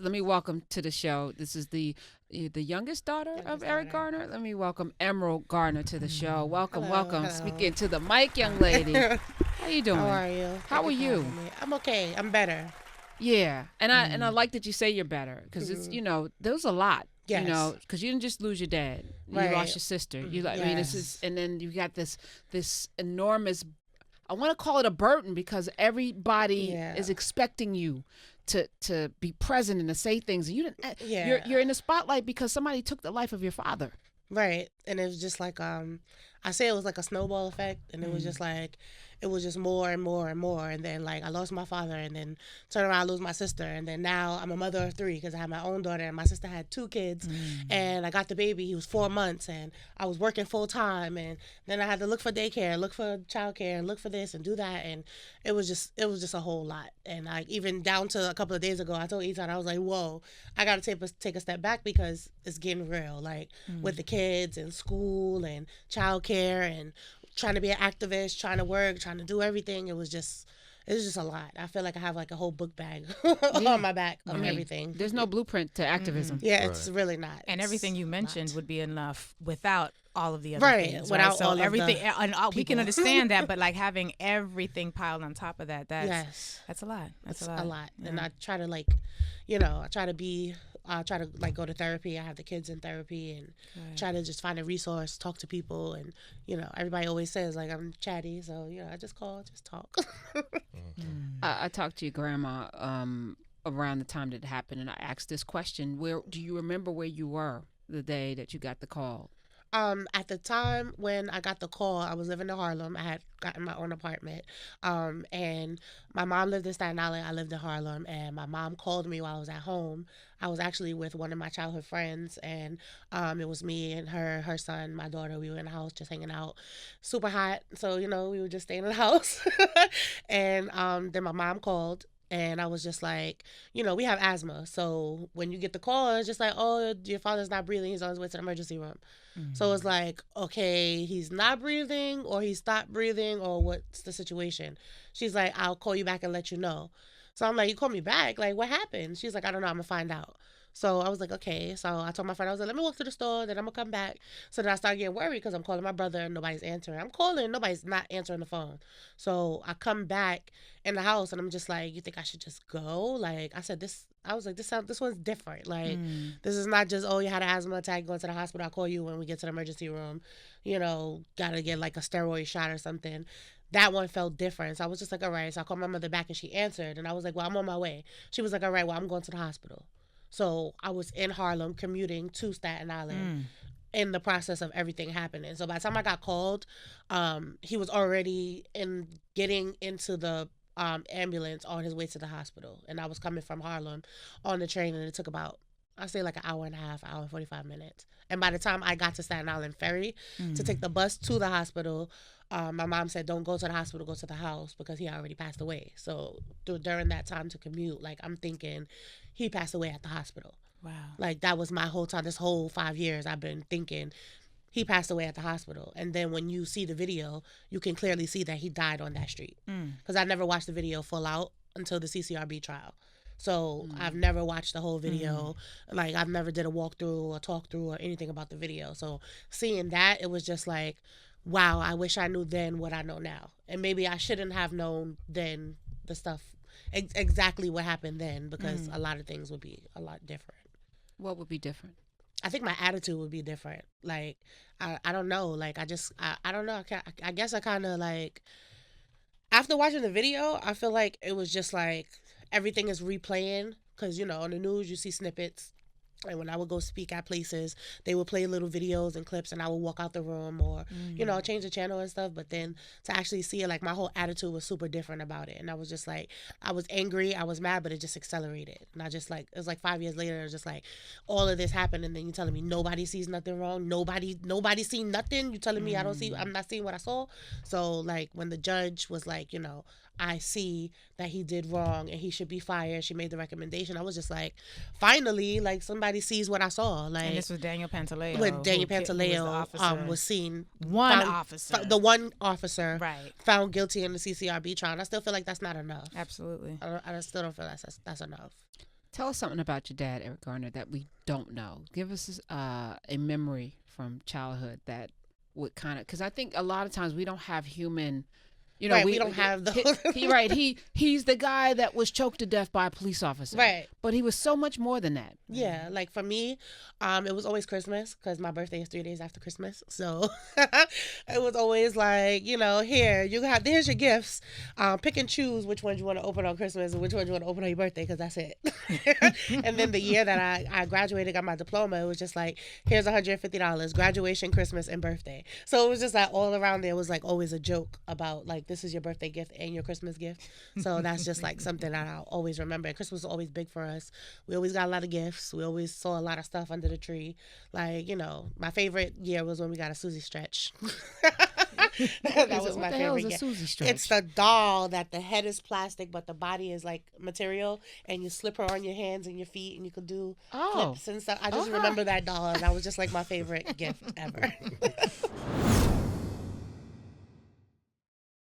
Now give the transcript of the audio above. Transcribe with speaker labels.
Speaker 1: let me welcome to the show. This is the youngest daughter of Eric Garner. Let me welcome Emerald Garner to the show. Welcome,
Speaker 2: Hello,
Speaker 1: welcome.
Speaker 2: hello.
Speaker 1: Speaking to the mic, young lady. How you doing?
Speaker 2: How are you?
Speaker 1: How are you?
Speaker 2: I'm okay. I'm better.
Speaker 1: Yeah, and I like that you say you're better because it's there was a lot.
Speaker 2: Yes.
Speaker 1: Because you didn't just lose your dad, you
Speaker 2: Right.
Speaker 1: lost your sister. You like, I mean, this is,
Speaker 2: Yes.
Speaker 1: and then you got this enormous. I want to call it a burden because everybody is expecting you to be present and to say things. And you didn't. You're in the spotlight because somebody took the life of your father.
Speaker 2: Right. And it was just like I say it was like a snowball effect, and it was just like it was just more and more and more, and then like I lost my father, and then turn around, lose my sister, and then now I'm a mother of 3 because I have my own daughter, and my sister had 2 kids, and I got the baby. He was 4 months, and I was working full time, and then I had to look for daycare, look for childcare, and look for this and do that, and it was just a whole lot. And like even down to a couple of days ago, I told Etan, I was like, whoa, I gotta take a step back because it's getting real, like with the kids and school and childcare and trying to be an activist, trying to work, trying to do everything. It was just a lot. I feel like I have like a whole book bag on my back of everything.
Speaker 1: There's no blueprint to activism.
Speaker 2: Yeah, it's really not.
Speaker 3: And everything you mentioned would be enough without all of the other
Speaker 2: Right,
Speaker 3: things.
Speaker 2: without
Speaker 3: So
Speaker 2: all of the
Speaker 3: everything, and we can
Speaker 2: people.
Speaker 3: understand that, but like having everything piled on top of that, that's a lot. That's
Speaker 2: It's
Speaker 3: a lot.
Speaker 2: a lot.
Speaker 3: Yeah.
Speaker 2: And I try to like, I try to like go to therapy. I have the kids in therapy and try to just find a resource, talk to people. And, everybody always says like I'm chatty. So, I just call, just talk.
Speaker 1: I talked to your grandma around the time that it happened, and I asked this question: Where do you remember where you were the day that you got the call?
Speaker 2: At the time when I got the call, I was living in Harlem. I had gotten my own apartment. And my mom lived in Staten Island. I lived in Harlem. And my mom called me while I was at home. I was actually with one of my childhood friends. And it was me and her son, my daughter. We were in the house just hanging out. Super hot. So, we were just staying in the house. And then my mom called. And I was just like, we have asthma. So when you get the call, it's just like, oh, your father's not breathing. He's on his way to the emergency room. So it's like, okay, he's not breathing or he stopped breathing or what's the situation? She's like, I'll call you back and let you know. So I'm like, you call me back? Like, what happened? She's like, I don't know. I'm going to find out. So I was like, okay. So I told my friend, I was like, let me walk to the store, then I'm going to come back. So then I started getting worried because I'm calling my brother and nobody's answering. I'm calling, nobody's not answering the phone. So I come back in the house and I'm just like, you think I should just go? Like, I said, this one's different. Like, this is not just, oh, you had an asthma attack, going to the hospital. I'll call you when we get to the emergency room. Got to get like a steroid shot or something. That one felt different. So I was just like, all right. So I called my mother back and she answered. And I was like, well, I'm on my way. She was like, all right, well, I'm going to the hospital. So I was in Harlem commuting to Staten Island in the process of everything happening. So by the time I got called, he was already getting into the ambulance on his way to the hospital. And I was coming from Harlem on the train, and it took about, I'd say like an hour and a half, hour and 45 minutes. And by the time I got to Staten Island Ferry to take the bus to the hospital, my mom said, don't go to the hospital, go to the house because he already passed away. So during that time to commute, like I'm thinking he passed away at the hospital.
Speaker 3: Wow.
Speaker 2: Like that was my whole time, this whole 5 years I've been thinking he passed away at the hospital. And then when you see the video, you can clearly see that he died on that street. Because I never watched the video full out until the CCRB trial. So I've never watched the whole video. Like I've never did a walkthrough or talk through or anything about the video. So seeing that, it was just like, wow, I wish I knew then what I know now. And maybe I shouldn't have known then the stuff, exactly what happened then, because a lot of things would be a lot different.
Speaker 1: What would be different?
Speaker 2: I think my attitude would be different. Like, I don't know. Like, I don't know. I guess I kind of like, after watching the video, I feel like it was just like everything is replaying. Because, on the news, you see snippets. And when I would go speak at places, they would play little videos and clips, and I would walk out the room or, change the channel and stuff. But then to actually see it, like my whole attitude was super different about it. And I was just like, I was angry, I was mad, but it just accelerated. And I just like, it was like 5 years later, it was just like all of this happened. And then you're telling me nobody sees nothing wrong. Nobody seen nothing. You're telling me I'm not seeing what I saw. So like when the judge was like, I see that he did wrong and he should be fired. She made the recommendation. I was just like, finally, like somebody sees what I saw. Like,
Speaker 3: and this was Daniel Pantaleo.
Speaker 2: When Daniel Pantaleo was seen. The one officer found guilty in the CCRB trial. And I still feel like that's not enough.
Speaker 3: Absolutely.
Speaker 2: I still don't feel that's enough.
Speaker 1: Tell us something about your dad, Eric Garner, that we don't know. Give us a memory from childhood that would kind of, because I think a lot of times we don't have human.
Speaker 2: We don't have the
Speaker 1: He's the guy that was choked to death by a police officer.
Speaker 2: Right.
Speaker 1: But he was so much more than that.
Speaker 2: Yeah, like for me, it was always Christmas because my birthday is 3 days after Christmas. So it was always like, here's your gifts. Pick and choose which ones you want to open on Christmas and which ones you want to open on your birthday, because that's it. And then the year that I graduated, got my diploma, it was just like, here's $150, graduation, Christmas, and birthday. So it was just like all around there was like always a joke about like, this is your birthday gift and your Christmas gift. So that's just like something that I'll always remember. And Christmas was always big for us. We always got a lot of gifts. We always saw a lot of stuff under the tree. Like, my favorite year was when we got a Susie stretch. That was my favorite year.
Speaker 1: Susie stretch?
Speaker 2: It's the doll that the head is plastic, but the body is like material, and you slip her on your hands and your feet, and you could do flips and stuff. I just remember that doll, and that was just like my favorite gift ever.